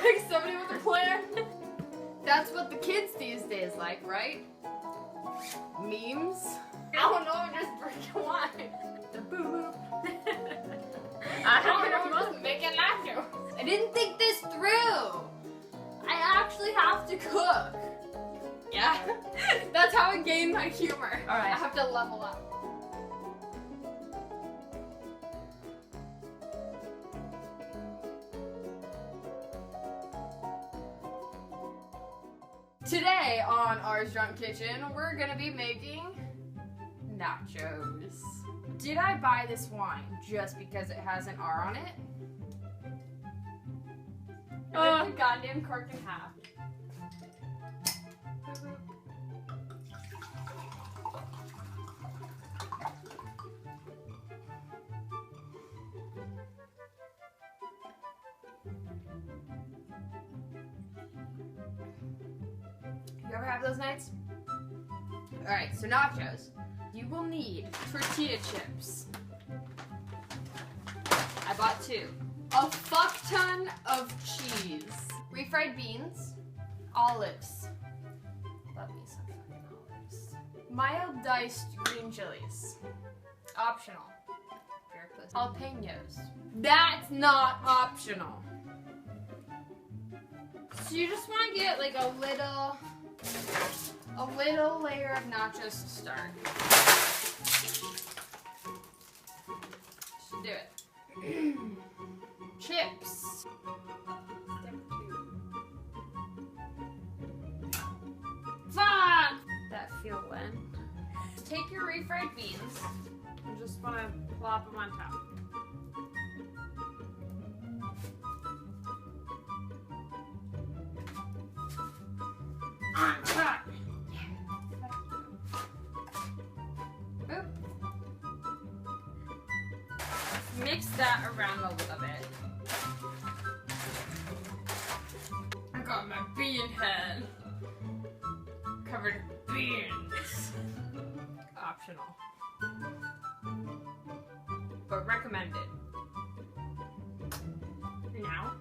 Like somebody with a plan. That's what the kids these days like, right? Memes? I don't know, just drinking wine. The boo boo. I don't know, I'm supposed to make it nachos. I didn't think this through. I actually have to cook. Yeah, that's how I gain my humor. All right. I have to level up. Today on Ours Drunk Kitchen, we're gonna be making nachos. Did I buy this wine just because it has an R on it? I ripped the goddamn cork in half. You ever have those nights? Alright, so nachos. You will need tortilla chips. I bought 2. A fuck ton of cheese. Refried beans. Olives. Love me some fucking olives. Mild diced green chilies. Optional. Jalapenos. That's not optional. So you just want to get like a little layer of nachos to start. Just do it. Chips. Fuck! That feel when. Take your refried beans and just want to plop them on top. On top. Boop. Mix that around a little bit. I got my bean head covered in beans. Optional, but recommended. Now,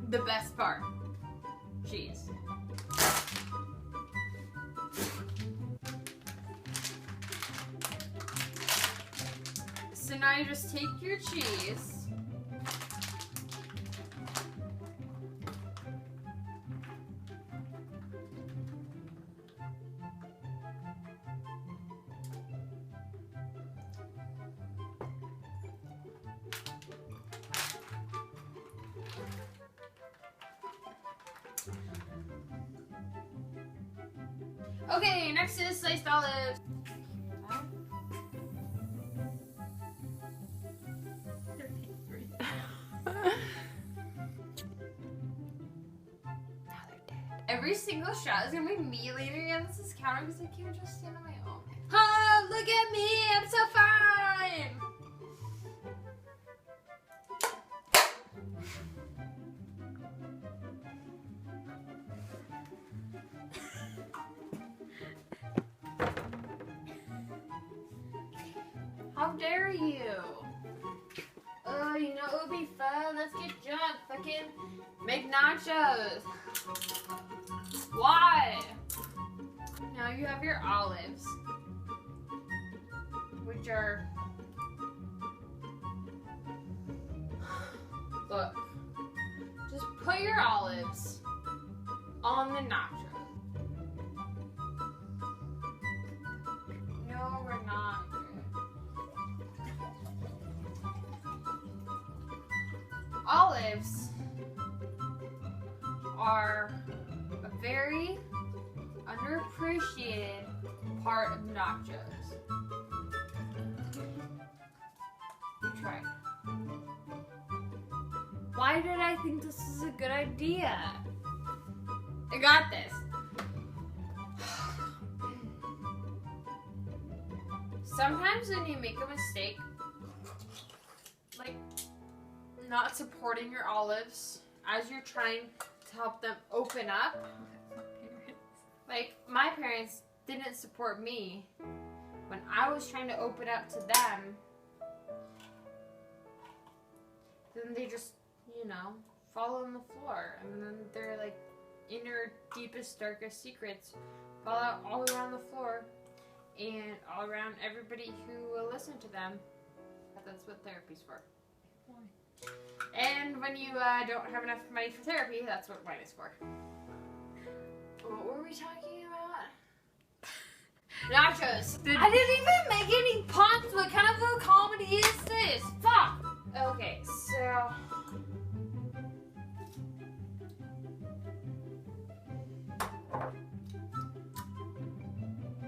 the best part, cheese. So now you just take your cheese. Okay, next is sliced olives. Every single shot is gonna be me leaning against this counter because I can't just stand on my own. Oh, look at me! I'm so fine! How dare you? Oh, you know it would be fun. Let's get drunk. Fucking make nachos. Why? Now you have your olives, which are, look, just put your olives on the nachos. No, we're not. Olives are a very underappreciated part of nachos. You try. Why did I think this is a good idea? I got this. Sometimes when you make a mistake, like not supporting your olives as you're trying to help them open up. Like, my parents didn't support me when I was trying to open up to them. then they just, you know, fall on the floor. And then their, like, inner, deepest, darkest secrets fall out all around the floor and all around everybody who will listen to them. That's what therapy's for. And when you don't have enough money for therapy, that's what wine is for. What were we talking about? Nachos. I didn't even make any puns. What kind of a comedy is this? Fuck. Okay, so...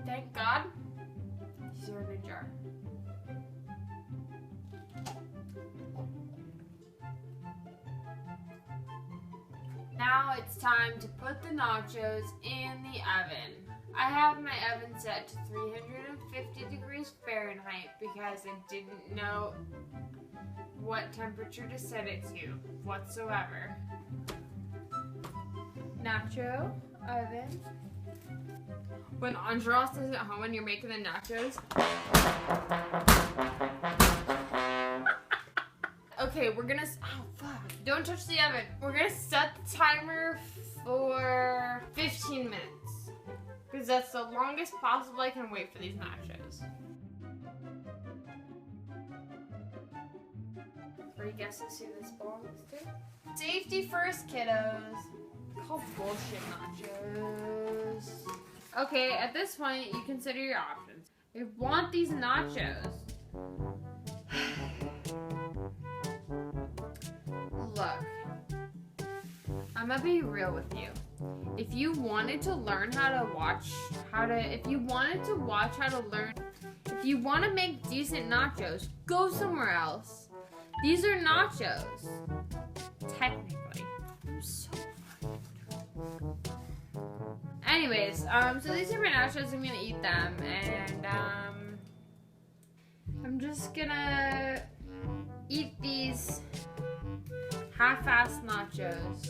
Thank God, these are in a jar. Now it's time to put the nachos in the oven. I have my oven set to 350 degrees Fahrenheit because I didn't know what temperature to set it to whatsoever. Nacho oven. When Andros is at home and you're making the nachos. Okay, we're gonna, oh fuck. Don't touch the oven. We're gonna set the timer for 15 minutes. Because that's the longest possible I can wait for these nachos. 3 guesses who this belongs to? Safety first, kiddos. Call bullshit nachos. Okay, at this point, you consider your options. If you want these nachos, look, I'm gonna be real with you. If you wanted to learn if you want to make decent nachos, go somewhere else. These are nachos. Technically. I'm so fucking. Anyways, so these are my nachos. I'm gonna eat them, and I'm just gonna eat these half-assed nachos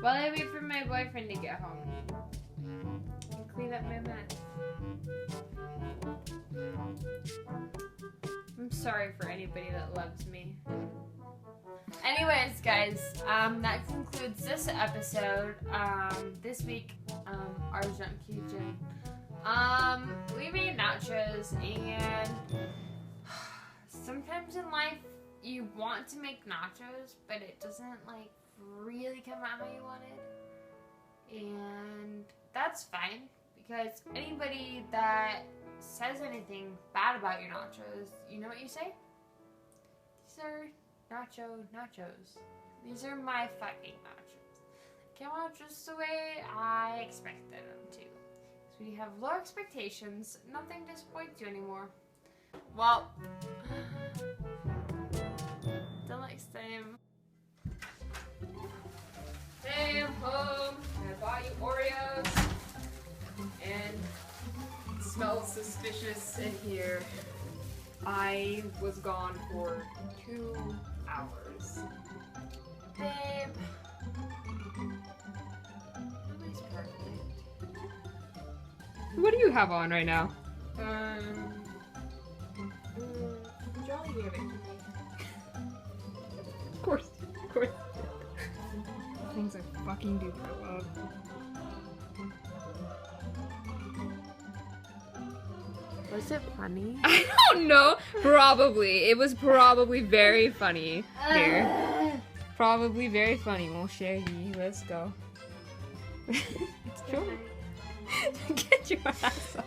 while I wait for my boyfriend to get home and clean up my mess. I'm sorry for anybody that loves me. Anyways, guys, that concludes this episode. This week, Arjun Kitchen. We made nachos, and sometimes in life you want to make nachos, but it doesn't like really come out how you want it, and that's fine, because anybody that says anything bad about your nachos, you know what you say? These are nachos. These are my fucking nachos. They came out just the way I expected them to. So we have low expectations, nothing disappoints you anymore. Well, till next time. Hey, I'm home. I bought you Oreos. And it smells suspicious in here. I was gone for 2 hours. Babe. Nobody's perfect. What do you have on right now? Jolly Rabbit. Of course. Things I fucking do I love. Was it funny? I don't know. Probably. It was probably very funny. Here. Probably very funny. Well, Shaggy, let's go. Let's go. Get your ass up.